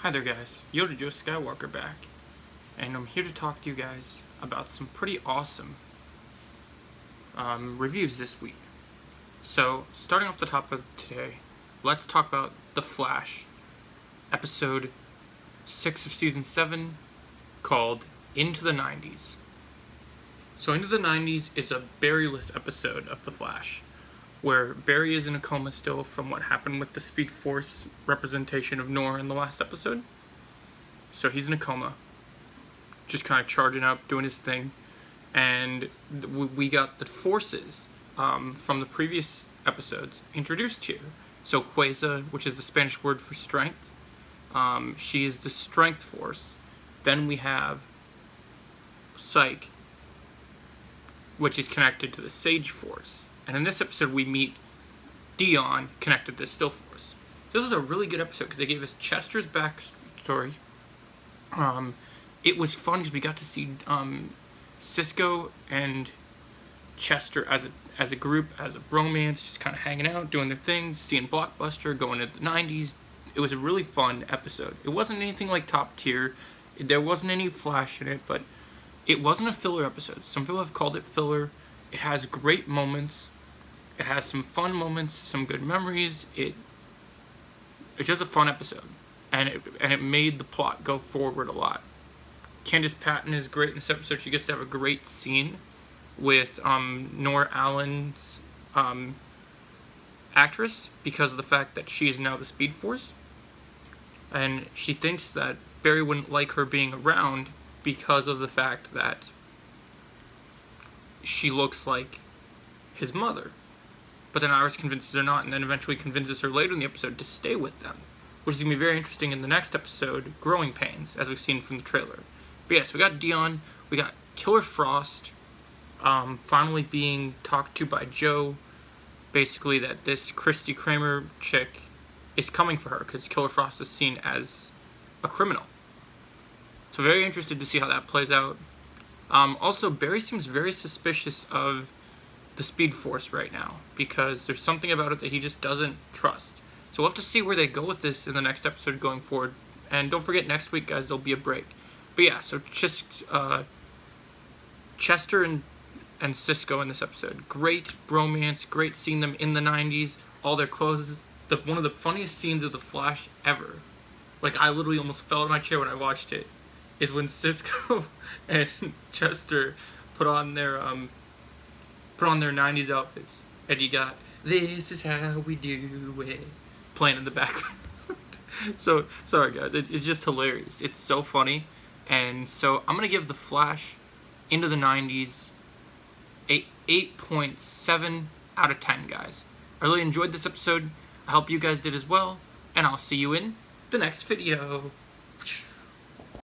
Hi there guys, Yoda Joe Skywalker back, and I'm here to talk to you guys about some pretty awesome reviews this week. So, starting off the top of today, let's talk about The Flash, episode 6 of season 7, called Into the 90s. So Into the 90s is a Barry-less episode of The Flash, where Barry is in a coma still from what happened with the Speed Force representation of Nora in the last episode. So he's in a coma, just kind of charging up, doing his thing, and we got the forces from the previous episodes introduced here. So Quasar, which is the Spanish word for strength, she is the strength force. Then we have Psyche, which is connected to the Sage Force. And in this episode, we meet Dion connected to Still Force. This was a really good episode because they gave us Chester's backstory. It was fun because we got to see Cisco and Chester as a group, as a bromance, just kind of hanging out, doing their things, seeing Blockbuster, going to the 90s. It was a really fun episode. It wasn't anything like top tier. There wasn't any Flash in it, but it wasn't a filler episode. Some people have called it filler. It has great moments. It has some fun moments, some good memories. It's just a fun episode, and it made the plot go forward a lot. Candace Patton is great in this episode. She gets to have a great scene with Nora Allen's actress because of the fact that she is now the Speed Force, and she thinks that Barry wouldn't like her being around because of the fact that she looks like his mother. But then Iris convinces her not, and then eventually convinces her later in the episode to stay with them, which is going to be very interesting in the next episode, Growing Pains, as we've seen from the trailer. But yes, we got Dion, we got Killer Frost, finally being talked to by Joe, basically that this Christy Kramer chick is coming for her, because Killer Frost is seen as a criminal. So very interested to see how that plays out. Also, Barry seems very suspicious of the Speed Force right now, because there's something about it that he just doesn't trust. So we'll have to see where they go with this in the next episode going forward. And don't forget, next week, guys, there'll be a break. But yeah, so just Chester and Cisco in this episode. Great bromance, great seeing them in the 90s, all their clothes. One of the funniest scenes of The Flash ever. Like, I literally almost fell out of my chair when I watched it, is when Cisco and Chester put on their 90s outfits, and you got "This Is How We Do It" playing in the background. So sorry guys, it's just hilarious. It's so funny, and so I'm gonna give The Flash Into the 90s a 8.7 out of 10, guys. I really enjoyed this episode. I hope you guys did as well, and I'll see you in the next video.